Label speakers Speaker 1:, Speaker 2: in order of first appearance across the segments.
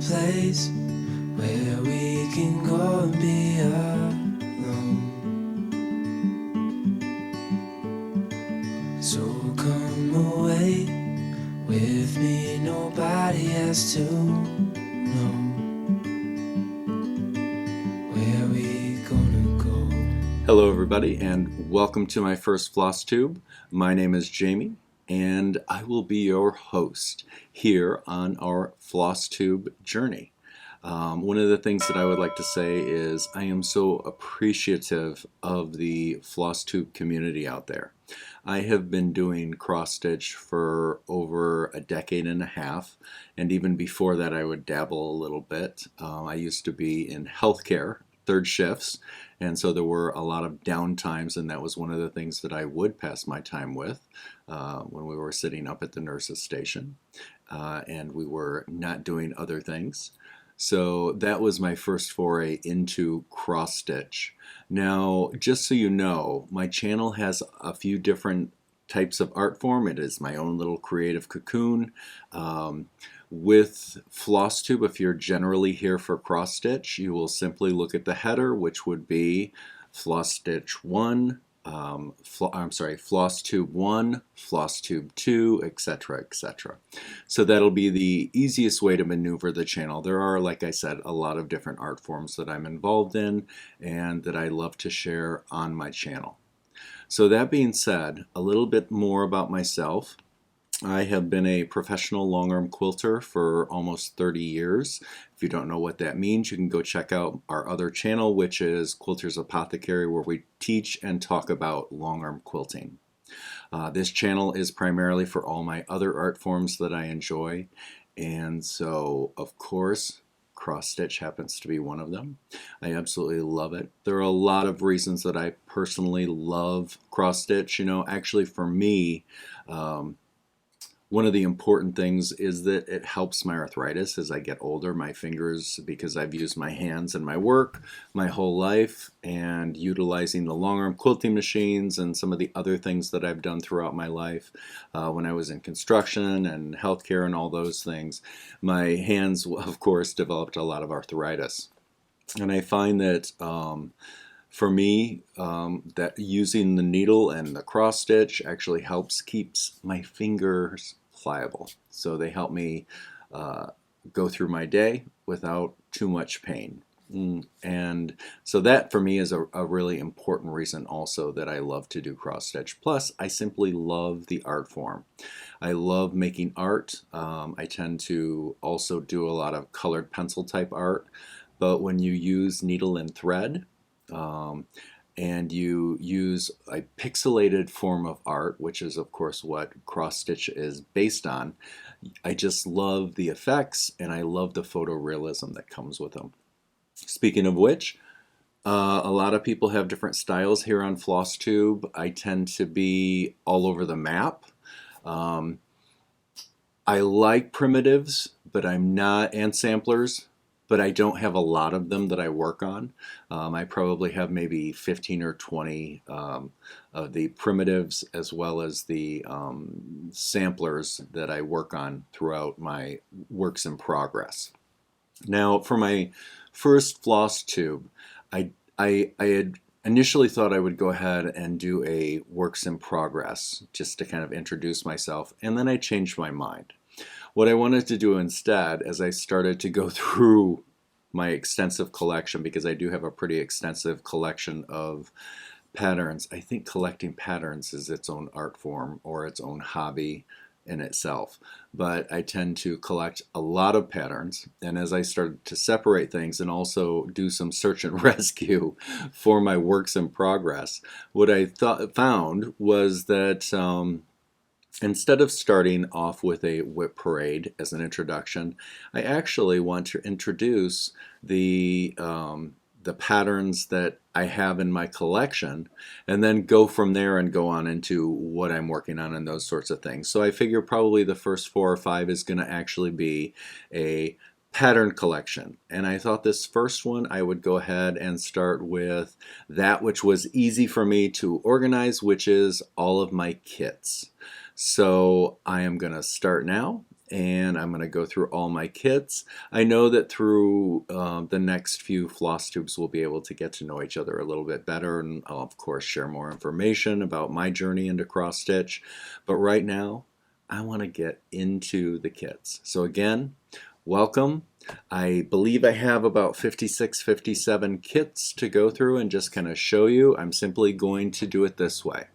Speaker 1: place where we can go and be alone. So come away with me, nobody has to know where we gonna go.
Speaker 2: Hello everybody and welcome to my first Flosstube. My name is Jamie and I will be your host here on our Flosstube journey. One of the things that I would like to say is I am so appreciative of the Flosstube community out there. I have been doing cross stitch for over a decade and a half, and even before that I would dabble a little bit. I used to be in healthcare, third shifts, and so there were a lot of down times, and that was one of the things that I would pass my time with when we were sitting up at the nurse's station and we were not doing other things. So that was my first foray into cross stitch. Now, just so you know, my channel has a few different types of art form. It is my own little creative cocoon. With Flosstube, if you're generally here for cross stitch, you will simply look at the header, which would be Floss Stitch 1, Flosstube 1, Flosstube 2, etc., etc. So that'll be the easiest way to maneuver the channel. There are, like I said, a lot of different art forms that I'm involved in and that I love to share on my channel. So that being said, a little bit more about myself. I have been a professional long arm quilter for almost 30 years. If you don't know what that means, you can go check out our other channel, which is Quilter's Apothecary, where we teach and talk about long arm quilting. This channel is primarily for all my other art forms that I enjoy, and so of course cross stitch happens to be one of them. I absolutely love it. There are a lot of reasons that I personally love cross stitch. You know, actually for me, one of the important things is that it helps my arthritis as I get older. My fingers, because I've used my hands in my work my whole life, and utilizing the long arm quilting machines and some of the other things that I've done throughout my life when I was in construction and healthcare and all those things, my hands, of course, developed a lot of arthritis. And I find that for me, that using the needle and the cross stitch actually keeps my fingers pliable. So they help me go through my day without too much pain. And so that for me is a really important reason also that I love to do cross stitch. Plus, I simply love the art form. I love making art. I tend to also do a lot of colored pencil type art. But when you use needle and thread, and you use a pixelated form of art, which is of course what cross stitch is based on, I just love the effects and I love the photorealism that comes with them. Speaking of which, a lot of people have different styles here on Flosstube. I tend to be all over the map. I like primitives, but I'm not, and samplers, but I don't have a lot of them that I work on. I probably have maybe 15 or 20 of the primitives as well as the samplers that I work on throughout my works in progress. Now, for my first Flosstube, I had initially thought I would go ahead and do a works in progress just to kind of introduce myself, and then I changed my mind. What I wanted to do instead, as I started to go through my extensive collection, because I do have a pretty extensive collection of patterns, I think collecting patterns is its own art form or its own hobby in itself. But I tend to collect a lot of patterns, and as I started to separate things and also do some search and rescue for my works in progress, what I found was that instead of starting off with a whip parade as an introduction, I actually want to introduce the patterns that I have in my collection and then go from there and go on into what I'm working on and those sorts of things. So I figure probably the first 4 or 5 is going to actually be a pattern collection. And I thought this first one I would go ahead and start with that which was easy for me to organize, which is all of my kits. So I am going to start now and I'm going to go through all my kits. I know that through the next few floss tubes we'll be able to get to know each other a little bit better, and I'll of course share more information about my journey into cross stitch. But right now I want to get into the kits. So again, welcome. I believe I have about 56, 57 kits to go through and just kind of show you. I'm simply going to do it this way.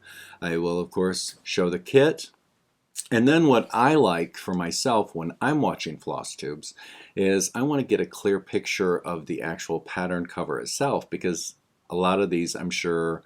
Speaker 2: I will of course show the kit, and then what I like for myself when I'm watching floss tubes is I want to get a clear picture of the actual pattern cover itself, because a lot of these I'm sure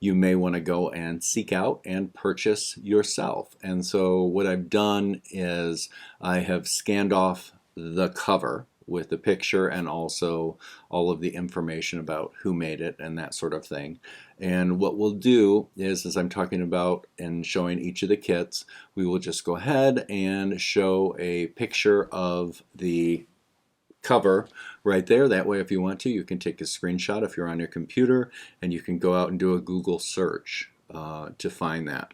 Speaker 2: you may want to go and seek out and purchase yourself. And so what I've done is I have scanned off the cover with the picture and also all of the information about who made it and that sort of thing. And what we'll do is, as I'm talking about and showing each of the kits, we will just go ahead and show a picture of the cover right there. That way, if you want to, you can take a screenshot if you're on your computer, and you can go out and do a Google search to find that.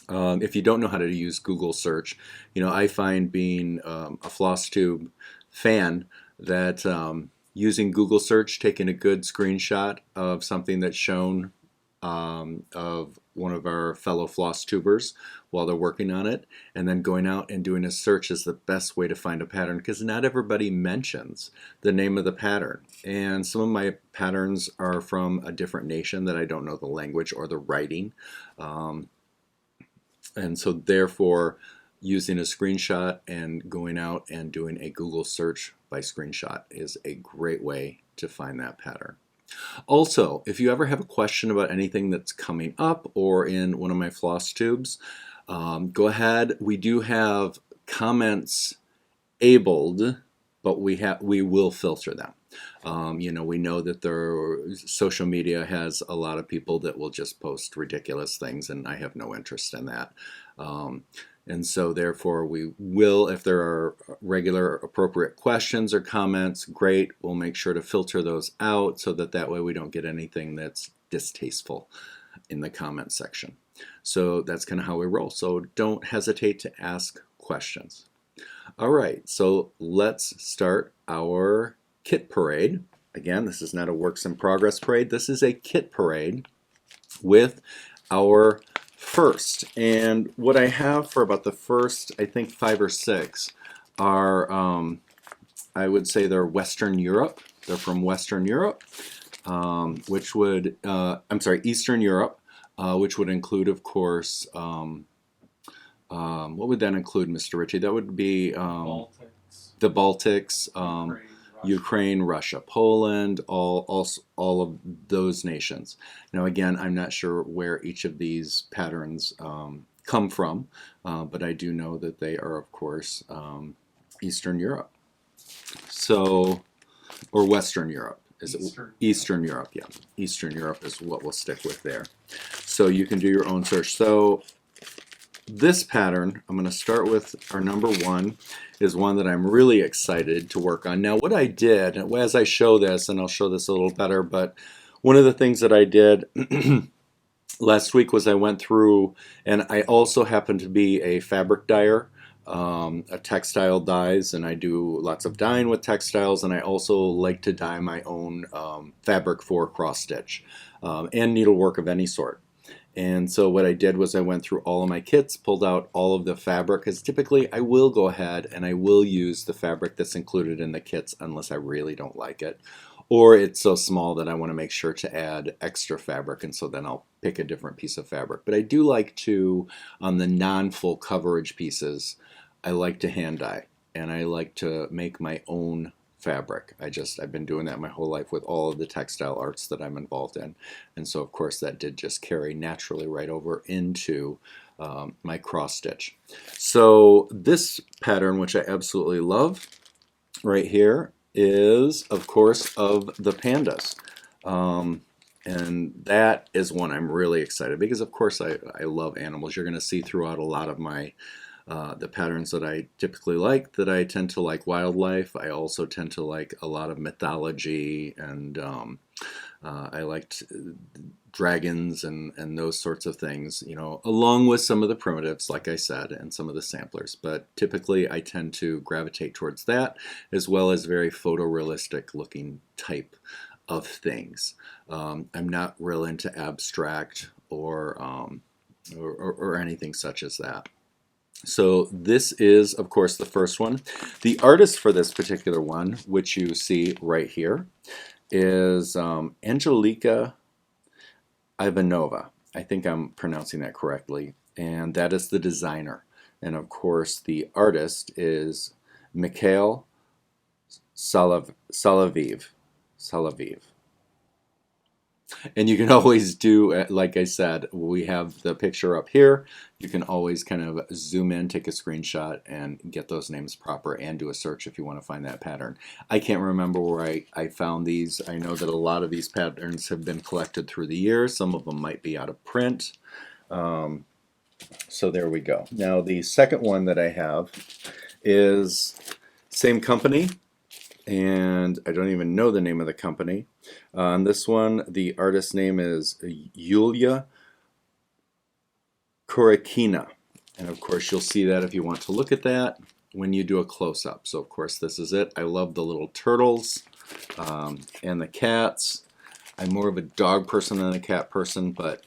Speaker 2: If you don't know how to use Google search, I find, being a Flosstube fan, that using Google search, taking a good screenshot of something that's shown of one of our fellow floss tubers while they're working on it, and then going out and doing a search is the best way to find a pattern, because not everybody mentions the name of the pattern. And some of my patterns are from a different nation that I don't know the language or the writing. And so therefore, using a screenshot and going out and doing a Google search by screenshot is a great way to find that pattern. Also, if you ever have a question about anything that's coming up or in one of my floss tubes, go ahead. We do have comments abled, but we will filter them. We know that social media has a lot of people that will just post ridiculous things, and I have no interest in that. And so therefore we will, if there are regular appropriate questions or comments, great, we'll make sure to filter those out so that way we don't get anything that's distasteful in the comment section. So that's kind of how we roll. So don't hesitate to ask questions. All right, so let's start our kit parade. Again, this is not a works in progress parade. This is a kit parade with our first. And what I have for about the first, I think 5 or 6 are, I would say they're Western Europe. They're from Western Europe, which would, I'm sorry, Eastern Europe, which would include, of course, what would that include, Mr. Ritchie? That would be the Baltics, Ukraine, Russia, Poland, all of those nations. Now again, I'm not sure where each of these patterns come from, but I do know that they are, of course, Eastern Europe. So, or Western Europe. Eastern Europe, yeah. Eastern Europe is what we'll stick with there. So you can do your own search. So this pattern, I'm going to start with our number 1, is one that I'm really excited to work on. Now what I did, as I show this, and I'll show this a little better, but one of the things that I did last week was I went through, and I also happen to be a fabric dyer, a textile dyes, and I do lots of dyeing with textiles, and I also like to dye my own fabric for cross stitch and needlework of any sort. And so what I did was I went through all of my kits, pulled out all of the fabric, because typically I will go ahead and I will use the fabric that's included in the kits unless I really don't like it, or it's so small that I want to make sure to add extra fabric, and so then I'll pick a different piece of fabric. But I do like to, on the non-full coverage pieces, I like to hand dye, and I like to make my own fabric. I've been doing that my whole life with all of the textile arts that I'm involved in, and so of course that did just carry naturally right over into my cross stitch. So this pattern, which I absolutely love right here, is of course of the pandas, and that is one I'm really excited, because of course I love animals. You're going to see throughout a lot of my the patterns that I typically like, that I tend to like wildlife. I also tend to like a lot of mythology, and I liked dragons and those sorts of things, you know, along with some of the primitives, like I said, and some of the samplers. But typically I tend to gravitate towards that, as well as very photorealistic looking type of things. I'm not real into abstract or anything such as that. So this is, of course, the first one. The artist for this particular one, which you see right here, is Angelika Ivanova. I think I'm pronouncing that correctly. And that is the designer. And of course, the artist is Mikhail Salaviv. And you can always do, like I said, we have the picture up here. You can always kind of zoom in, take a screenshot, and get those names proper, and do a search if you want to find that pattern. I can't remember where I found these. I know that a lot of these patterns have been collected through the years. Some of them might be out of print. So there we go. Now the second one that I have is same company, and I don't even know the name of the company. On this one, the artist's name is Yulia Korikina. And of course, you'll see that if you want to look at that when you do a close-up. So of course, this is it. I love the little turtles and the cats. I'm more of a dog person than a cat person, but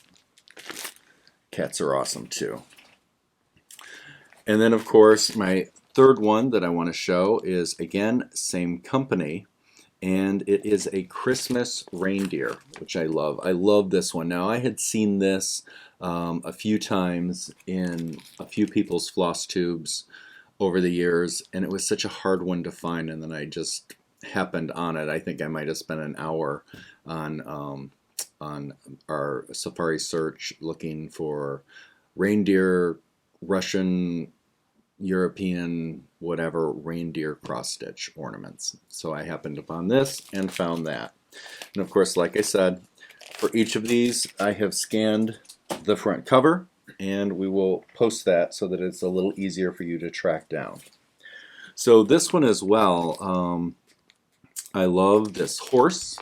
Speaker 2: cats are awesome too. And then of course, my third one that I want to show is, again, same company, and it is a Christmas reindeer, which I love. I love this one. Now, I had seen this a few times in a few people's floss tubes over the years, and it was such a hard one to find, and then I just happened on it. I think I might have spent an hour on our Safari search looking for reindeer, Russian, European, whatever, reindeer cross-stitch ornaments. So I happened upon this and found that. And of course, like I said, for each of these, I have scanned the front cover, and we will post that so that it's a little easier for you to track down. So this one as well, I love this horse,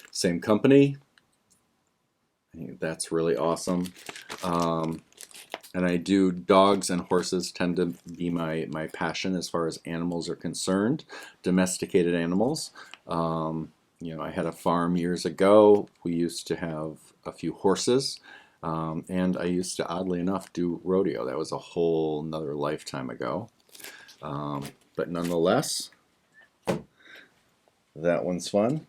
Speaker 2: same company. I think that's really awesome. And I do, dogs and horses tend to be my passion as far as animals are concerned, domesticated animals. You know, I had a farm years ago. We used to have a few horses, and I used to, oddly enough, do rodeo. That was a whole nother lifetime ago. But nonetheless, that one's fun.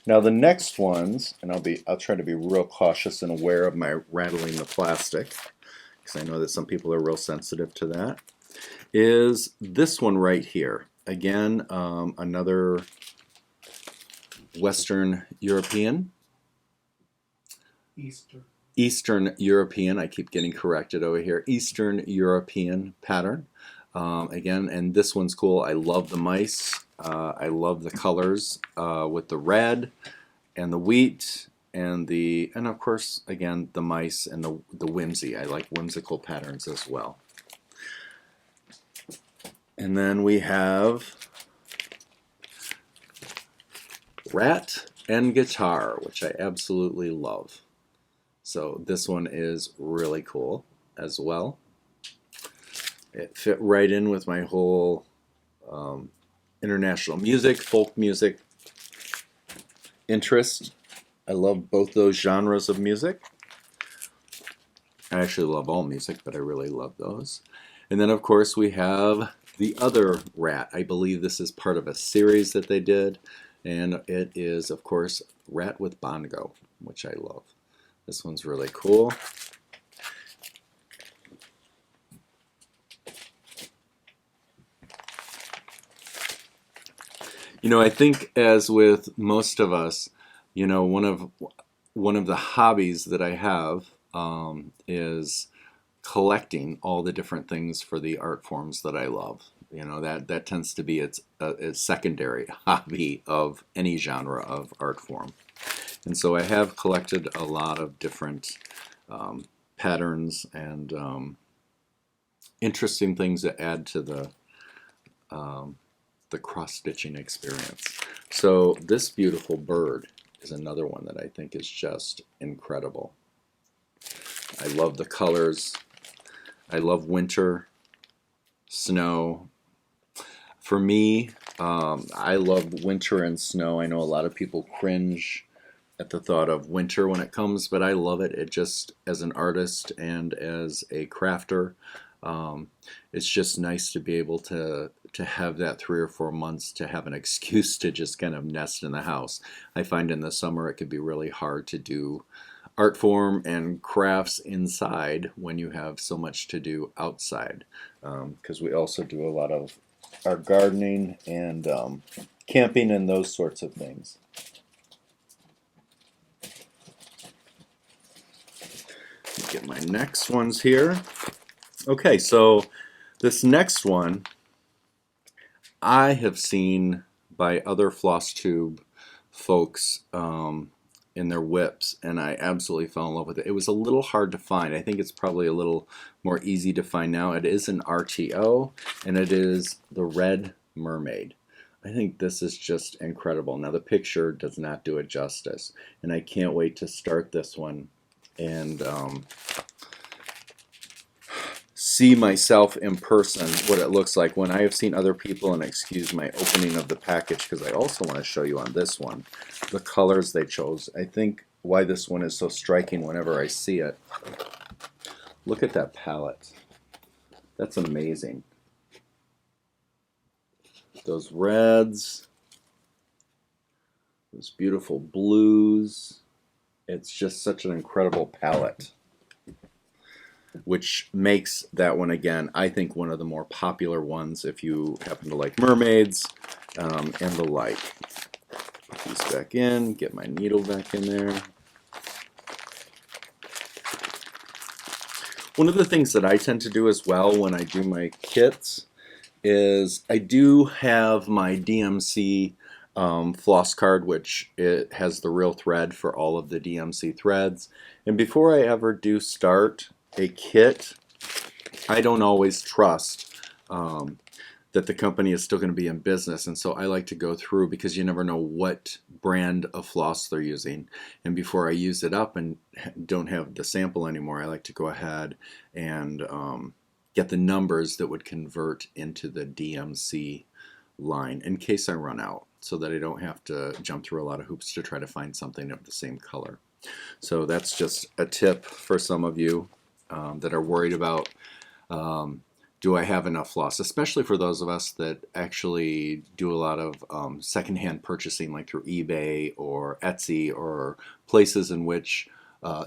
Speaker 2: Now the next ones, and I'll try to be real cautious and aware of my rattling the plastic, because I know that some people are real sensitive to that, is this one right here. Again, another Western European. Eastern European, I keep getting corrected over here. Eastern European pattern. Again, and this one's cool. I love the mice. I love the colors with the red and the wheat and of course, again, the mice and the whimsy. I like whimsical patterns as well. And then we have rat and guitar, which I absolutely love. So this one is really cool as well. It fit right in with my whole international music, folk music interest. I love both those genres of music. I actually love all music, but I really love those. And then of course we have the other rat. I believe this is part of a series that they did, and it is of course Rat with Bongo, which I love. This one's really cool. You know, I think as with most of us, you know, one of the hobbies that I have is collecting all the different things for the art forms that I love. You know, that tends to be its secondary hobby of any genre of art form. And so I have collected a lot of different patterns and interesting things that add to the cross-stitching experience. So this beautiful bird is another one that I think is just incredible. I love the colors. I love winter, snow. For me, I love winter and snow. I know a lot of people cringe at the thought of winter when it comes, but I love it. It just, as an artist and as a crafter, it's just nice to be able to have that 3 or 4 months to have an excuse to just kind of nest in the house. I find in the summer it could be really hard to do art form and crafts inside when you have so much to do outside, because we also do a lot of our gardening and camping and those sorts of things. Get my next ones here. Okay, so this next one I have seen by other Flosstube folks in their whips, and I absolutely fell in love with it. It was a little hard to find. I think it's probably a little more easy to find now. It is an RTO, and it is the Red Mermaid. I think this is just incredible. Now the picture does not do it justice, and I can't wait to start this one and see myself in person, what it looks like when I have seen other people, and excuse my opening of the package because I also want to show you on this one the colors they chose. I think why this one is so striking whenever I see it. Look at that palette. That's amazing. Those reds, those beautiful blues. It's just such an incredible palette, which makes that one, again, I think one of the more popular ones if you happen to like mermaids and the like. Put these back in, get my needle back in there. One of the things that I tend to do as well when I do my kits is I do have my DMC floss card, which it has the real thread for all of the DMC threads. And before I ever do start a kit, I don't always trust that the company is still going to be in business, and so I like to go through, because you never know what brand of floss they're using, and before I use it up and don't have the sample anymore, I like to go ahead and get the numbers that would convert into the DMC line in case I run out, so that I don't have to jump through a lot of hoops to try to find something of the same color. So that's just a tip for some of you that are worried about do I have enough floss, especially for those of us that actually do a lot of secondhand purchasing, like through eBay or Etsy or places in which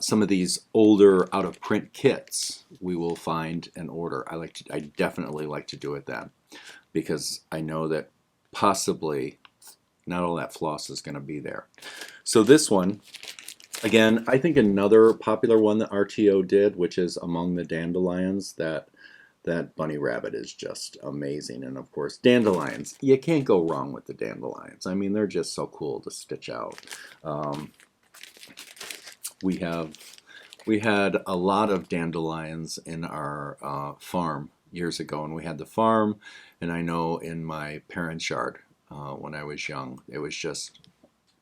Speaker 2: some of these older out-of-print kits we will find and order. I definitely like to do it then, because I know that possibly not all that floss is going to be there. So this one, again, I think another popular one that RTO did, which is Among the Dandelions, that bunny rabbit is just amazing. And of course, dandelions, you can't go wrong with the dandelions. I mean, they're just so cool to stitch out. We had a lot of dandelions in our farm years ago, and we had the farm, and I know in my parents' yard when I was young, it was just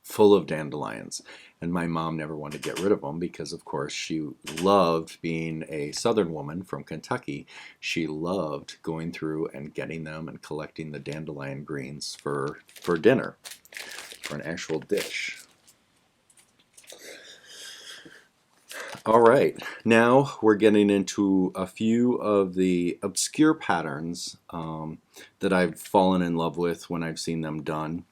Speaker 2: full of dandelions, and my mom never wanted to get rid of them because, of course, she loved, being a southern woman from Kentucky, she loved going through and getting them and collecting the dandelion greens for dinner, for an actual dish. All right, now we're getting into a few of the obscure patterns that I've fallen in love with when I've seen them done.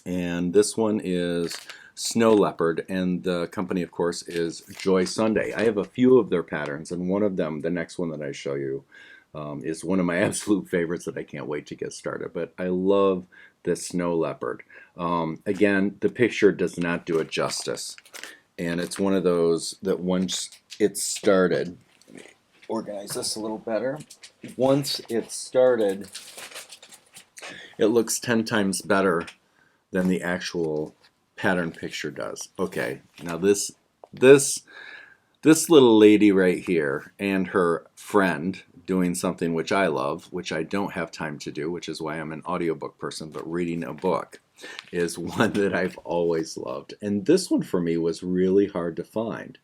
Speaker 2: And this one is Snow Leopard, and the company, of course, is Joy Sunday. I have a few of their patterns, and one of them, the next one that I show you, is one of my absolute favorites that I can't wait to get started. But I love this Snow Leopard. Again, the picture does not do it justice. And it's one of those that once it's started, let me organize this a little better. Once it's started, it looks 10 times better than the actual pattern picture does. Okay, now this This little lady right here and her friend doing something which I love, which I don't have time to do, which is why I'm an audiobook person, but reading a book is one that I've always loved. And this one for me was really hard to find.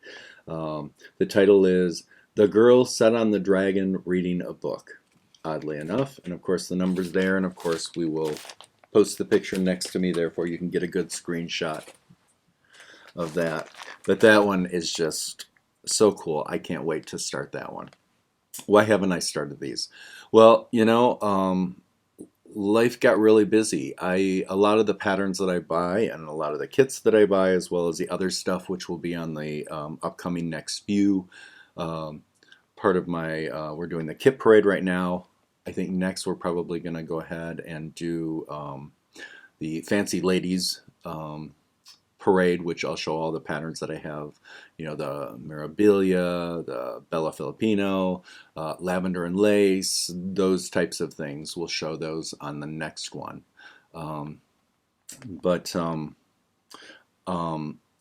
Speaker 2: The title is The Girl Sat on the Dragon Reading a Book, oddly enough. And of course the number's there, and of course we will post the picture next to me, therefore you can get a good screenshot of that. But that one is just so cool. I can't wait to start that one. Why haven't I started these? Well, you know, life got really busy. A lot of the patterns that I buy and a lot of the kits that I buy, as well as the other stuff which will be on the upcoming next few part of my, we're doing the kit parade right now. I think next we're probably going to go ahead and do the Fancy Ladies parade, which I'll show all the patterns that I have. You know, the Mirabilia, the Bella Filipino, lavender and lace, those types of things. We'll show those on the next one.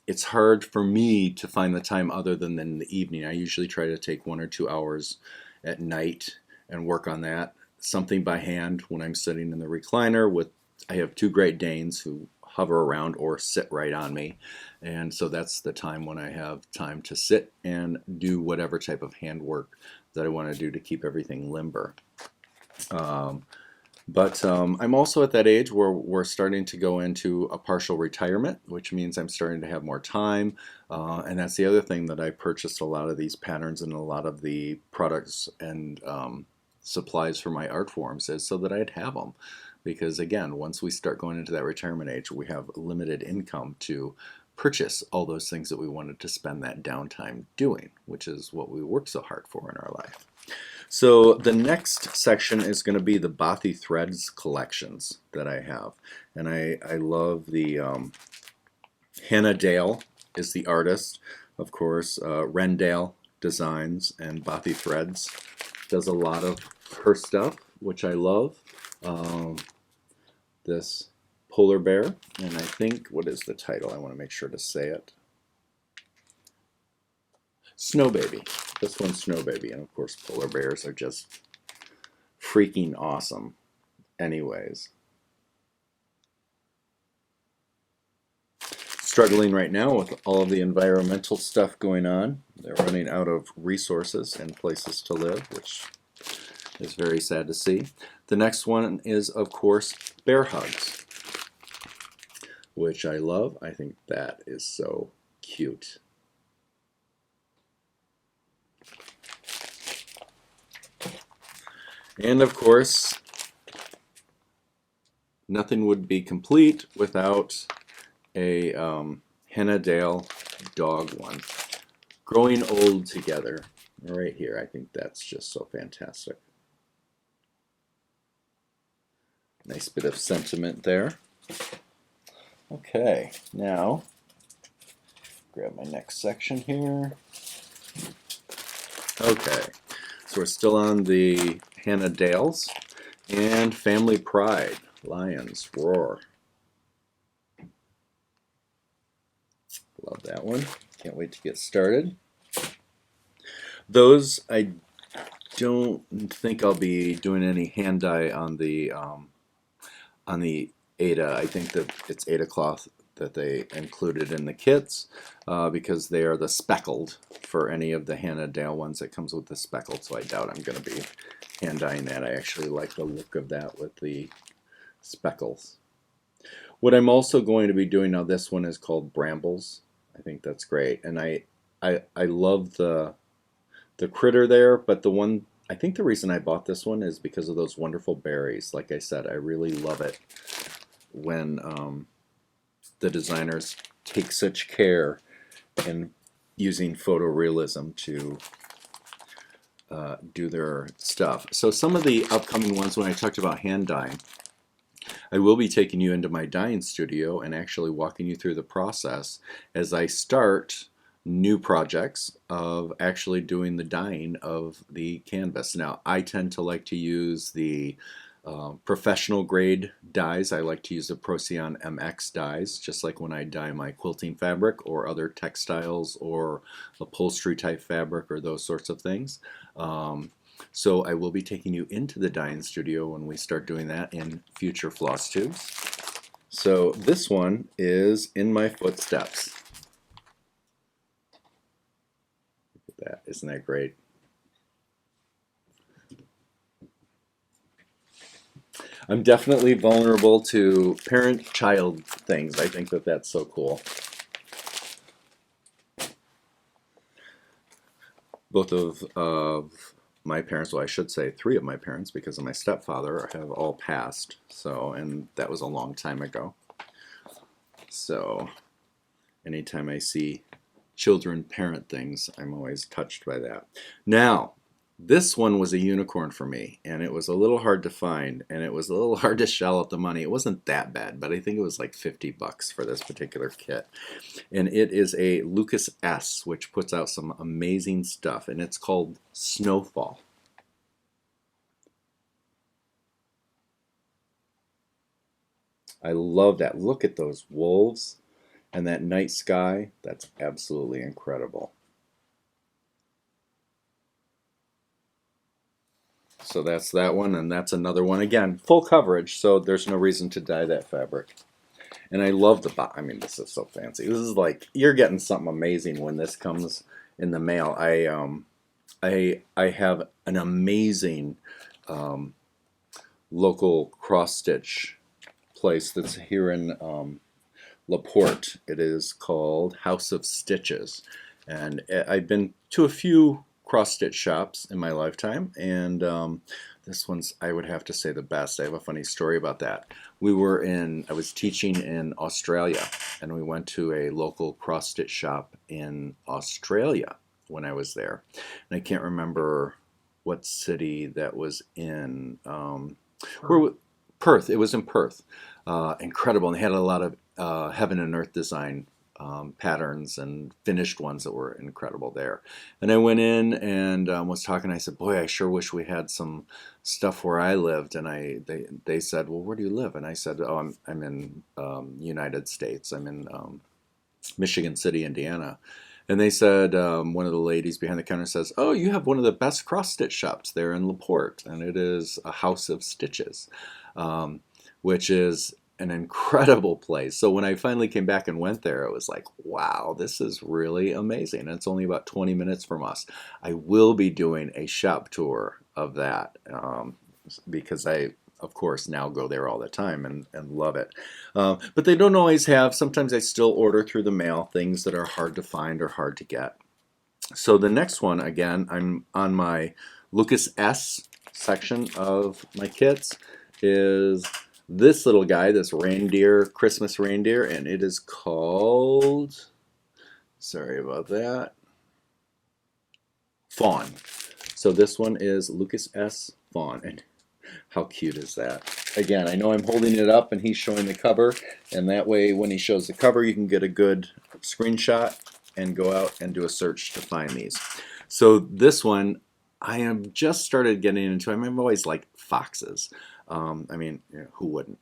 Speaker 2: It's hard for me to find the time other than in the evening. I usually try to take 1 or 2 hours at night and work on that. Something by hand when I'm sitting in the recliner with, I have 2 Great Danes who hover around or sit right on me, and so that's the time when I have time to sit and do whatever type of handwork that I want to do to keep everything limber. But I'm also at that age where we're starting to go into a partial retirement, which means I'm starting to have more time, and that's the other thing that I purchased a lot of these patterns and a lot of the products and supplies for my art forms is so that I'd have them. Because again, once we start going into that retirement age, we have limited income to purchase all those things that we wanted to spend that downtime doing, which is what we work so hard for in our life. So the next section is going to be the Bothy Threads collections that I have. And I love the Hannah Dale is the artist. Of course, Rendale Designs and Bothy Threads does a lot of her stuff, which I love. This polar bear, and I think, what is the title? I want to make sure to say it. Snow Baby. This one's Snow Baby, and of course polar bears are just freaking awesome anyways. Struggling right now with all of the environmental stuff going on. They're running out of resources and places to live, which is very sad to see. The next one is, of course, Bear Hugs, which I love. I think that is so cute. And of course, nothing would be complete without a Hannah Dale dog one. Growing Old Together, right here. I think that's just so fantastic. Nice bit of sentiment there. Okay, now grab my next section here. Okay, so we're still on the Hannah Dales and Family Pride. Lions Roar. Love that one. Can't wait to get started. Those, I don't think I'll be doing any hand dye on the Ada. I think that it's Ada cloth that they included in the kits because they are the speckled for any of the Hannah Dale ones that comes with the speckled, so I doubt I'm going to be hand dyeing that. I actually like the look of that with the speckles. What I'm also going to be doing now, this one is called Brambles. I think that's great, and I love the critter there, but the one, I think the reason I bought this one is because of those wonderful berries. Like I said, I really love it when the designers take such care in using photorealism to do their stuff. So some of the upcoming ones, when I talked about hand dyeing, I will be taking you into my dyeing studio and actually walking you through the process as I start new projects of actually doing the dyeing of the canvas. Now, I tend to like to use the professional grade dyes. I like to use the Procyon MX dyes, just like when I dye my quilting fabric or other textiles or upholstery type fabric or those sorts of things. So I will be taking you into the dyeing studio when we start doing that in future floss tubes. So this one is In My Footsteps. Look at that, isn't that great? I'm definitely vulnerable to parent-child things. I think that that's so cool. Both of my parents, well, I should say 3 of my parents, because of my stepfather, have all passed. So, and that was a long time ago. So, anytime I see children parent things, I'm always touched by that. Now, this one was a unicorn for me, and it was a little hard to find, and it was a little hard to shell out the money. It wasn't that bad, but I think it was like 50 bucks for this particular kit. And it is a Lucas S, which puts out some amazing stuff, and it's called Snowfall. I love that. Look at those wolves and that night sky. That's absolutely incredible. So that's that one, and that's another one. Again, full coverage, so there's no reason to dye that fabric. And I love the box. I mean, this is so fancy. This is like, you're getting something amazing when this comes in the mail. I have an amazing local cross-stitch place that's here in LaPorte. It is called House of Stitches. And I've been to a few cross-stitch shops in my lifetime, and this one's, I would have to say, the best. I have a funny story about that. I was teaching in Australia, and we went to a local cross-stitch shop in Australia when I was there. And I can't remember what city that was in. Perth. It was in Perth. Incredible. And they had a lot of heaven and earth design patterns and finished ones that were incredible there. And I went in and was talking. I said, "Boy, I sure wish we had some stuff where I lived." And they said, "Well, where do you live?" And I said, "Oh, I'm in United States. I'm in Michigan City, Indiana." And they said, one of the ladies behind the counter says, "Oh, you have one of the best cross-stitch shops there in LaPorte, and it is a House of Stitches," which is an incredible place. So when I finally came back and went there, it was like, wow, this is really amazing. And it's only about 20 minutes from us. I will be doing a shop tour of that because I, of course, now go there all the time and love it. But they don't always have, sometimes I still order through the mail things that are hard to find or hard to get. So the next one, again, I'm on my Lucas S section of my kits, is this little guy, this reindeer, Christmas reindeer, and it is called, sorry about that, Fawn. So this one is Lucas S. Fawn, and how cute is that? Again, I know I'm holding it up and he's showing the cover, and that way when he shows the cover you can get a good screenshot and go out and do a search to find these. So this one, I have just started getting into. I've always liked foxes. I mean, you know, who wouldn't?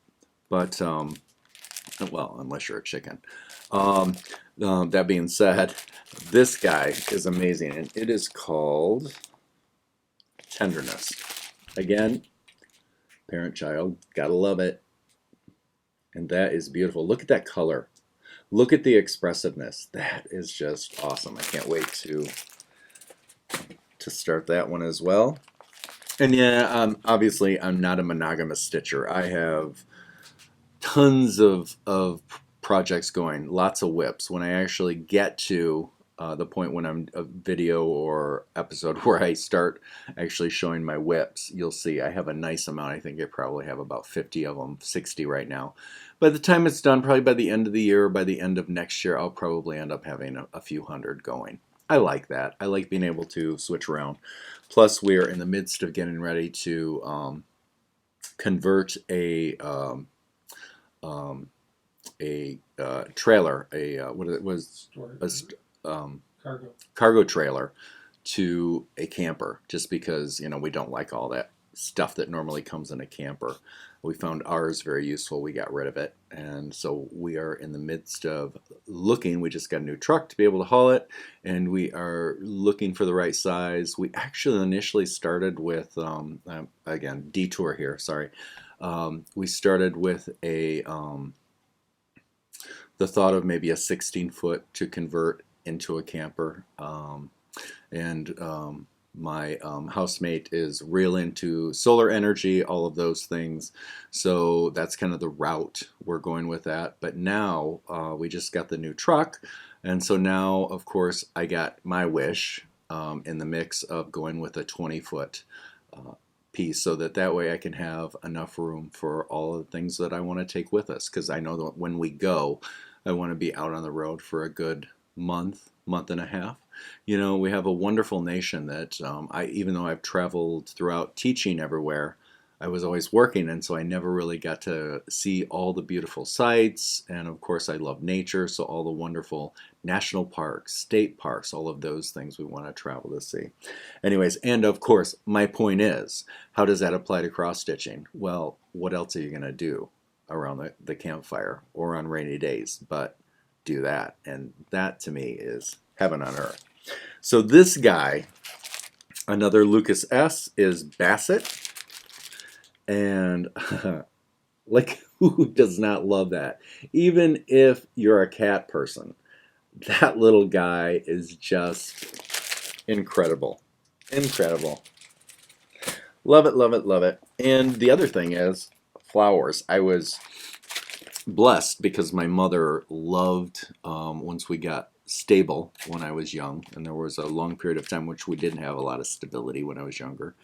Speaker 2: But, well, unless you're a chicken. That being said, this guy is amazing, and it is called Tenderness. Again, parent-child, gotta love it. And that is beautiful. Look at that color. Look at the expressiveness. That is just awesome. I can't wait to start that one as well. And yeah, obviously I'm not a monogamous stitcher. I have tons of projects going, lots of whips. When I actually get to the point when I'm a video or episode where I start actually showing my whips, you'll see I have a nice amount. I think I probably have about 50 of them, 60 right now. By the time it's done, probably by the end of the year, or by the end of next year, I'll probably end up having a few hundred going. I like that. I like being able to switch around. Plus, we're in the midst of getting ready to convert a trailer, what it was, cargo trailer, to a camper. Just because we don't like all that stuff that normally comes in a camper. We found ours very useful. We got rid of it. And so we are in the midst of looking. We just got a new truck to be able to haul it. And we are looking for the right size. We actually initially started with, again, detour here, sorry. We started with the thought of maybe a 16-foot to convert into a camper. My housemate is real into solar energy, all of those things. So that's kind of the route we're going with that. But now we just got the new truck. And so now, of course, I got my wish in the mix of going with a 20-foot piece, so that way I can have enough room for all of the things that I want to take with us. Because I know that when we go, I want to be out on the road for a good month and a half. You know, we have a wonderful nation that even though I've traveled throughout teaching everywhere, I was always working, and so I never really got to see all the beautiful sights. And of course, I love nature, so all the wonderful national parks, state parks, all of those things we want to travel to see. Anyways, and of course, my point is, how does that apply to cross-stitching? Well, what else are you going to do around the campfire or on rainy days but do that? And that to me is heaven on earth. So this guy, another Lucas S, is Basset. And like, who does not love that? Even if you're a cat person, that little guy is just incredible. Incredible. Love it, love it, love it. And the other thing is flowers. I was blessed because my mother loved, once we got stable when I was young, and there was a long period of time which we didn't have a lot of stability when I was younger,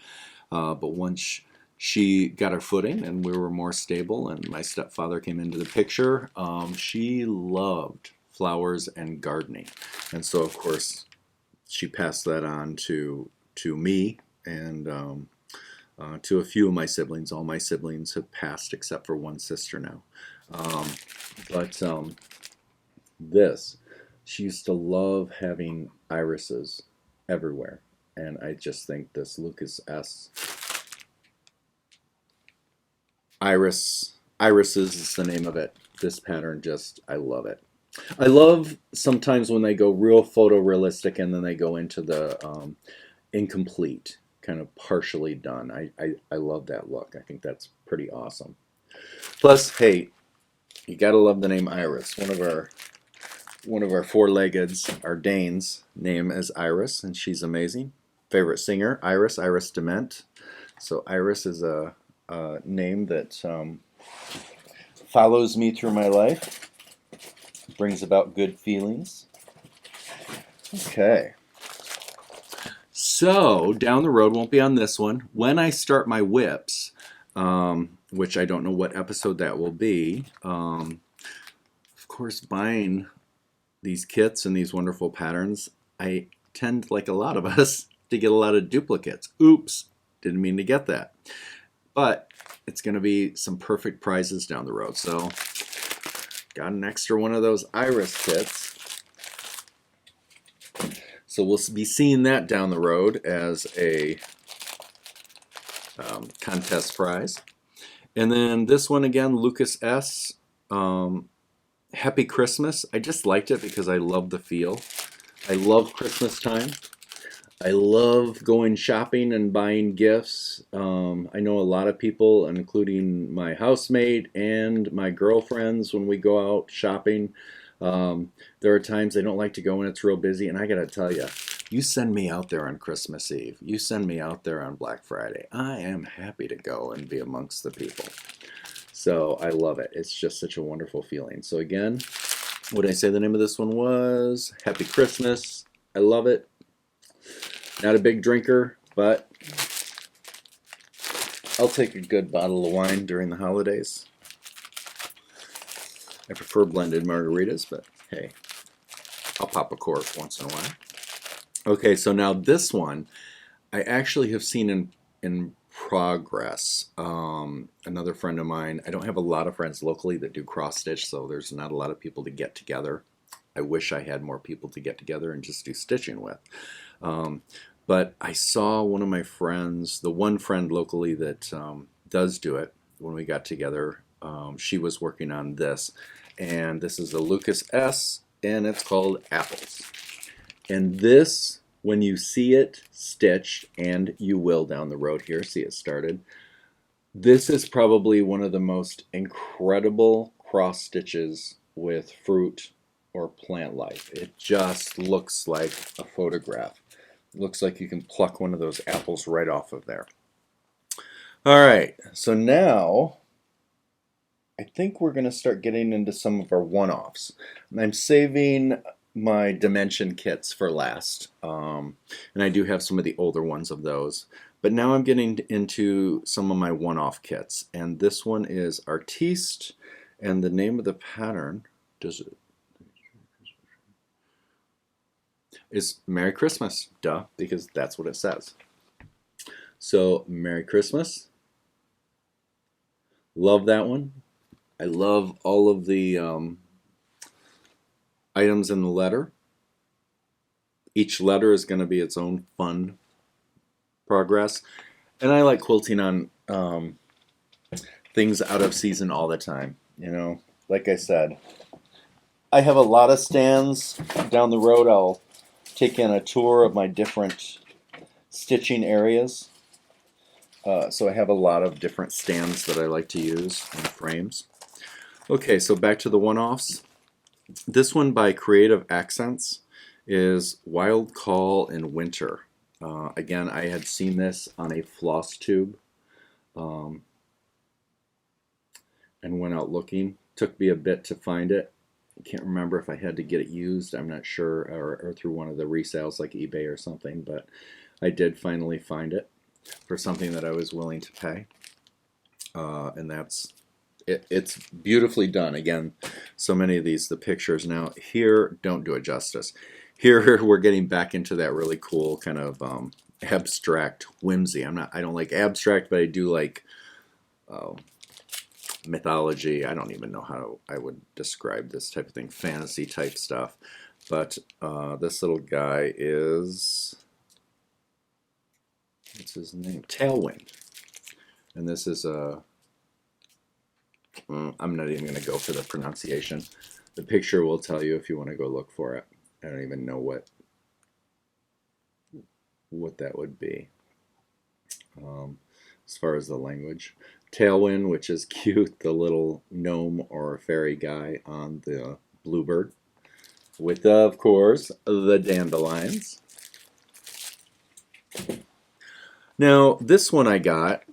Speaker 2: but once she got her footing and we were more stable and my stepfather came into the picture, she loved flowers and gardening. And so of course she passed that on to me and to a few of my siblings. All my siblings have passed except for one sister now. This, she used to love having irises everywhere. And I just think this Lucas S. Irises is the name of it. This pattern, just, I love it. I love sometimes when they go real photorealistic and then they go into the incomplete, kind of partially done. I love that look. I think that's pretty awesome. Plus, hey, you gotta love the name Iris. One of our four-leggeds, our Danes, name is Iris, and she's amazing. Favorite singer, Iris DeMent. So Iris is a name that follows me through my life, brings about good feelings. Okay. So down the road, won't be on this one, when I start my whips, which I don't know what episode that will be, of course, buying these kits and these wonderful patterns, I tend, like a lot of us, to get a lot of duplicates. Oops, didn't mean to get that. But it's going to be some perfect prizes down the road. So got an extra one of those Iris kits. So we'll be seeing that down the road as a contest prize. And then this one again, Lucas S. Happy Christmas. I just liked it because I love the feel. I love Christmas time. I love going shopping and buying gifts. I know a lot of people, including my housemate and my girlfriends, when we go out shopping, there are times they don't like to go when it's real busy. And I got to tell you, you send me out there on Christmas Eve, you send me out there on Black Friday, I am happy to go and be amongst the people. So I love it. It's just such a wonderful feeling. So again, what did I say the name of this one was? Happy Christmas. I love it. Not a big drinker, but I'll take a good bottle of wine during the holidays. I prefer blended margaritas, but hey, I'll pop a cork once in a while. Okay, so now this one, I actually have seen in progress. Another friend of mine, I don't have a lot of friends locally that do cross stitch, so there's not a lot of people to get together. I wish I had more people to get together and just do stitching with. But I saw one of my friends, the one friend locally that does do it, when we got together, she was working on this. And this is a Lucas S, and it's called Apples. And this, when you see it stitched, and you will down the road here, see it started, this is probably one of the most incredible cross stitches with fruit or plant life. It just looks like a photograph. It looks like you can pluck one of those apples right off of there. All right, so now I think we're going to start getting into some of our one-offs. And I'm saving my dimension kits for last. And I do have some of the older ones of those. But now I'm getting into some of my one-off kits. And this one is Artiste. And the name of the pattern is Merry Christmas. Duh, because that's what it says. So, Merry Christmas. Love that one. I love all of the items in the letter. Each letter is going to be its own fun progress. And I like quilting on things out of season all the time. You know, like I said, I have a lot of stands down the road. I'll take in a tour of my different stitching areas. So I have a lot of different stands that I like to use and frames. Okay, so back to the one-offs. This one by Creative Accents is Wild Call in Winter. Again, I had seen this on a Flosstube and went out looking. Took me a bit to find it. I can't remember if I had to get it used. I'm not sure, or through one of the resales like eBay or something, but I did finally find it for something that I was willing to pay. And that's it's beautifully done. Again, so many of these, the pictures now here don't do it justice. Here we're getting back into that really cool kind of abstract whimsy. I don't like abstract, but I do like mythology. I don't even know how I would describe this type of thing, fantasy type stuff. But this little guy is, what's his name? Tailwind. And this is a, I'm not even going to go for the pronunciation. The picture will tell you if you want to go look for it. I don't even know what that would be as far as the language. Tailwind, which is cute, the little gnome or fairy guy on the bluebird, with, of course, the dandelions. Now, this one I got,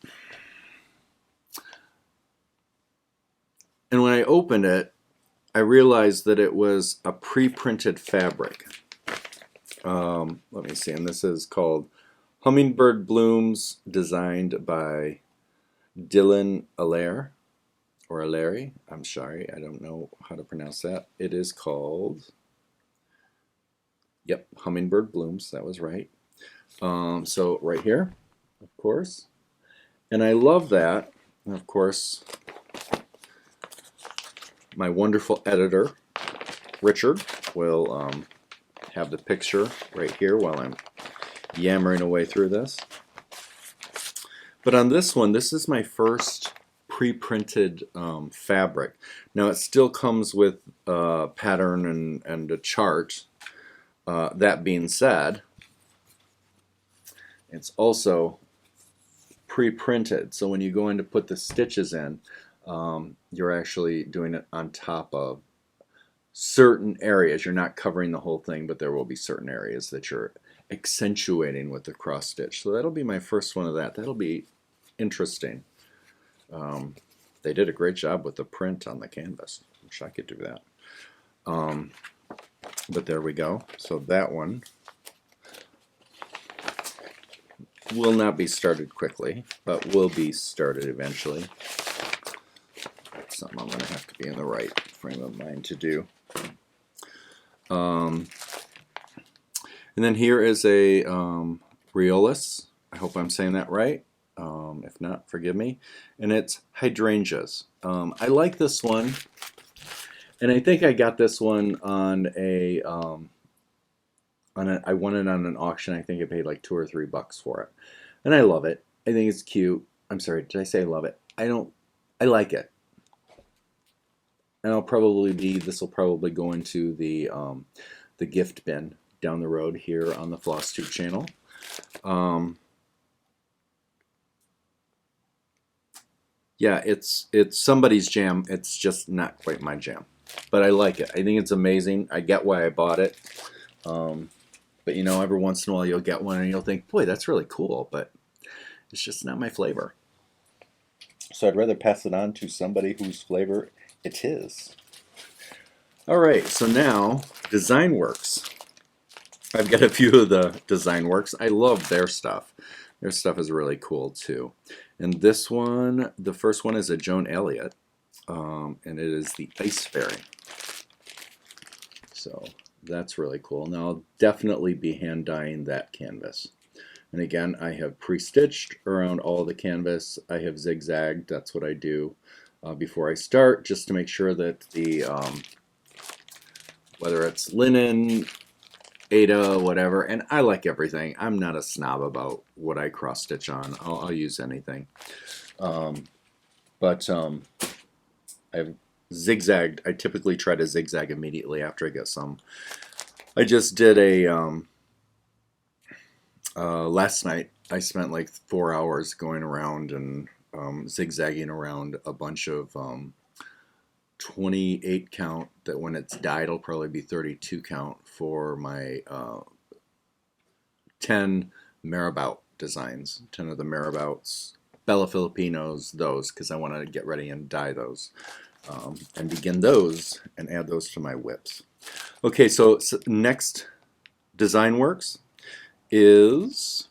Speaker 2: and when I opened it, I realized that it was a pre-printed fabric. Let me see, and this is called Hummingbird Blooms, designed by Dylan Allaire, or Allaire, I'm sorry, I don't know how to pronounce that. It is called, yep, Hummingbird Blooms, that was right. So right here, of course, and I love that, and of course, my wonderful editor, Richard, will have the picture right here while I'm yammering away through this. But on this one, this is my first pre-printed fabric. Now it still comes with a pattern and a chart. That being said, it's also pre-printed. So when you go in to put the stitches in, you're actually doing it on top of certain areas. You're not covering the whole thing, but there will be certain areas that you're accentuating with the cross stitch. So that'll be my first one of that. That'll be interesting. They did a great job with the print on the canvas. Wish I could do that. But there we go. So that one will not be started quickly, but will be started eventually. That's something I'm going to have to be in the right frame of mind to do. And then here is a Riolis. I hope I'm saying that right. If not, forgive me. And it's hydrangeas. I like this one. And I think I got this one on a I won it on an auction. I think I paid like $2 or $3 for it, and I love it. I think it's cute. I'm sorry, did I say I love it? I don't. I like it, and this will probably go into the gift bin down the road here on the Flosstube channel. Yeah, it's somebody's jam. It's just not quite my jam, but I like it. I think it's amazing. I get why I bought it. But you know, every once in a while you'll get one and you'll think, boy, that's really cool, but it's just not my flavor. So I'd rather pass it on to somebody whose flavor it is. All right, so now Design Works. I've got a few of the Design Works. I love their stuff. Their stuff is really cool too. And this one, the first one is a Joan Elliott, and it is the Ice Fairy. So that's really cool. Now I'll definitely be hand dyeing that canvas. And again, I have pre-stitched around all the canvas. I have zigzagged. That's what I do before I start, just to make sure that the whether it's linen, Ada, whatever, and I like everything. I'm not a snob about what I cross stitch on. I'll use anything. But I've zigzagged. I typically try to zigzag immediately after I get some. I just did a last night. I spent like 4 hours going around and zigzagging around a bunch of 28 count that when it's dyed it'll probably be 32 count for my 10 Marabout designs, 10 of the Marabouts, Bella Filipinos, those, because I want to get ready and dye those and begin those and add those to my whips. Okay, so next Design Works is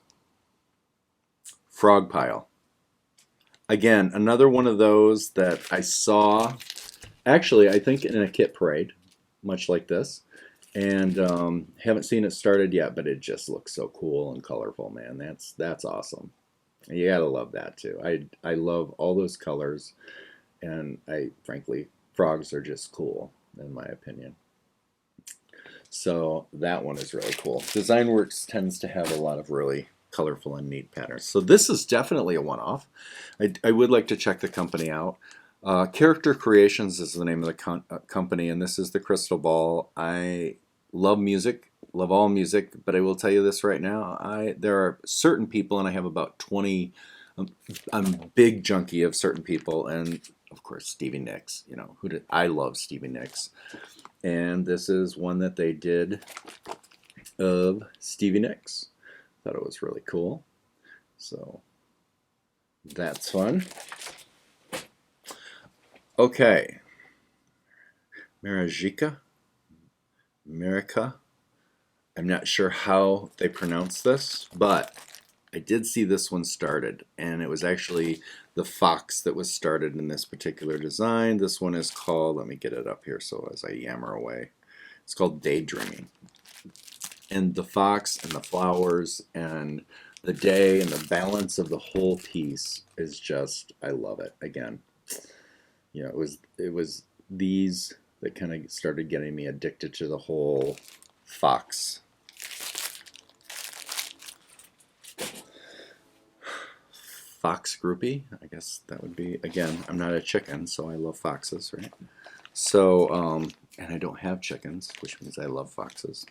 Speaker 2: Frog Pile. Again, another one of those that I saw, actually, I think in a kit parade, much like this, and haven't seen it started yet, but it just looks so cool and colorful, man. That's awesome. You gotta love that too. I love all those colors, and frankly, frogs are just cool in my opinion. So that one is really cool. Design Works tends to have a lot of really colorful and neat patterns. So this is definitely a one-off. I would like to check the company out. Character Creations is the name of the company, and this is the crystal ball. I love music, love all music, but I will tell you this right now. There are certain people, and I have about 20. I'm a big junkie of certain people, and of course Stevie Nicks. You know, I love Stevie Nicks, and this is one that they did of Stevie Nicks. Thought it was really cool, so that's fun. Okay, Marajika, America. I'm not sure how they pronounce this, but I did see this one started, and it was actually the fox that was started in this particular design. This one is called, let me get it up here so as I yammer away, it's called Daydreaming. And the fox and the flowers and the day and the balance of the whole piece is just, I love it. Again, you know, it was these that kind of started getting me addicted to the whole fox. Fox groupie, I guess that would be, again, I'm not a chicken, so I love foxes, right? So, and I don't have chickens, which means I love foxes.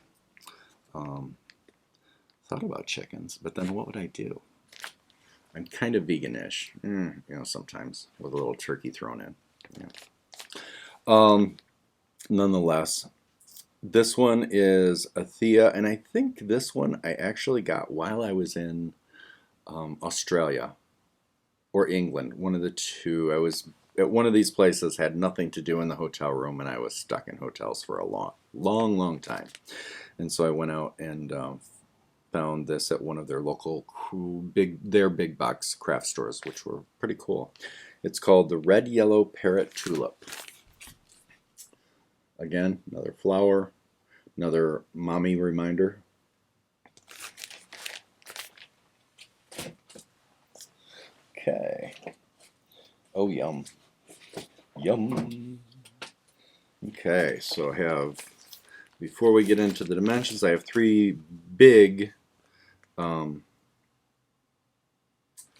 Speaker 2: Thought about chickens, but then what would I do? I'm kind of veganish, you know, sometimes with a little turkey thrown in. Yeah. Nonetheless, this one is a Thea, and I think this one I actually got while I was in Australia or England, one of the two. I was at one of these places, had nothing to do in the hotel room, and I was stuck in hotels for a long time. And so I went out and found this at one of their local big box craft stores, which were pretty cool. It's called the Red Yellow Parrot Tulip. Again, another flower, another mommy reminder. Okay. Oh, yum. Yum. Okay, so I have before we get into the dimensions, I have 3 big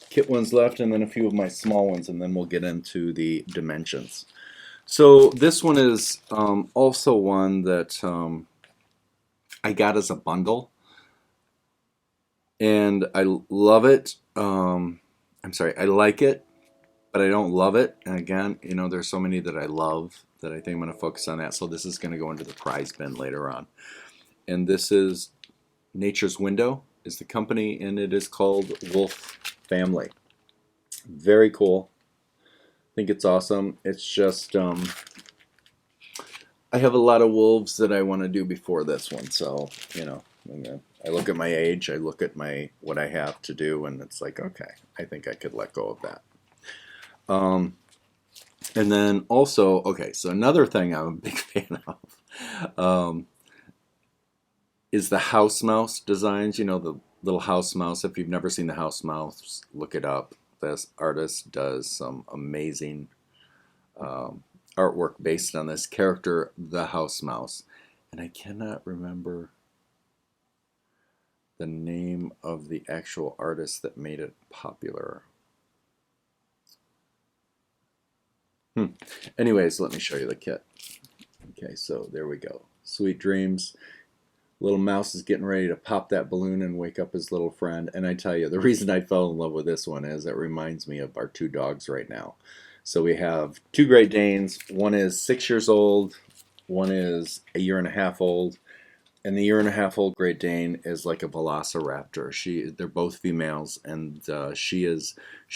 Speaker 2: kit ones left, and then a few of my small ones, and then we'll get into the dimensions. So this one is also one that I got as a bundle, and I love it. I'm sorry, I like it, but I don't love it. And again, you know, there's so many that I love that I think I'm going to focus on that. So this is going to go into the prize bin later on. And this is Nature's Window is the company, and it is called Wolf Family. Very cool. I think it's awesome. It's just I have a lot of wolves that I want to do before this one. So, you know, I look at my age, I look at what I have to do, and it's like, okay, I think I could let go of that. And then also, okay, so another thing I'm a big fan of is the house mouse designs. You know, the little house mouse. If you've never seen the house mouse, look it up. This artist does some amazing artwork based on this character, the house mouse. And I cannot remember the name of the actual artist that made it popular. Anyways, let me show you the kit. Okay, so there we go. Sweet dreams. Little mouse is getting ready to pop that balloon and wake up his little friend. And I tell you, the reason I fell in love with this one is it reminds me of our 2 dogs right now. So we have 2 Great Danes. One is 6 years old. One is a year and a half old. And the year-and-a-half-old Great Dane is like a velociraptor. They're both females, and she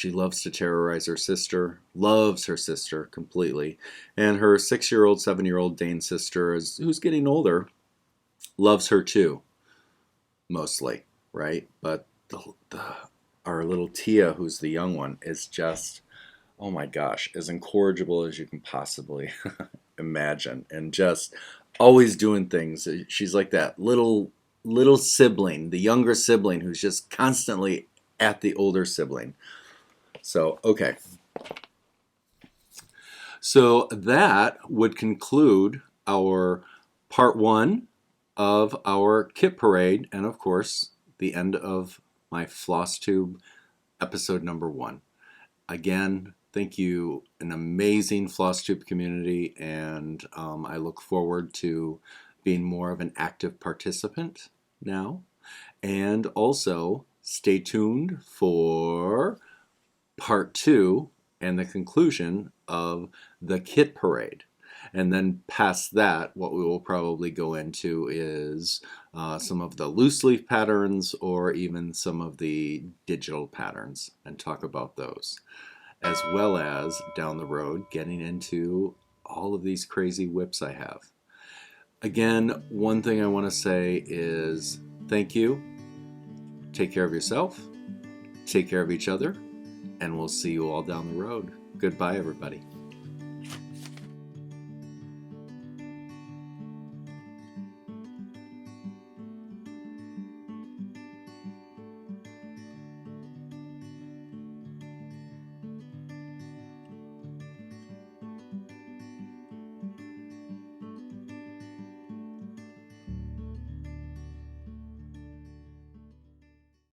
Speaker 2: loves to terrorize her sister, loves her sister completely. And her 6-year-old, 7-year-old Dane sister, who's getting older, loves her too, mostly, right? But our little Tia, who's the young one, is just, oh my gosh, as incorrigible as you can possibly imagine, and just always doing things. She's like that little sibling, the younger sibling, who's just constantly at the older sibling. So, okay. So that would conclude our part 1 of our kit parade, and of course, the end of my Flosstube episode number 1. Again, thank you, an amazing Flosstube community, and I look forward to being more of an active participant now. And also, stay tuned for part 2 and the conclusion of the kit parade. And then past that, what we will probably go into is some of the loose leaf patterns, or even some of the digital patterns, and talk about those, as well as down the road getting into all of these crazy whips I have. Again, one thing I want to say is thank you. Take care of yourself. Take care of each other. And we'll see you all down the road. Goodbye, everybody.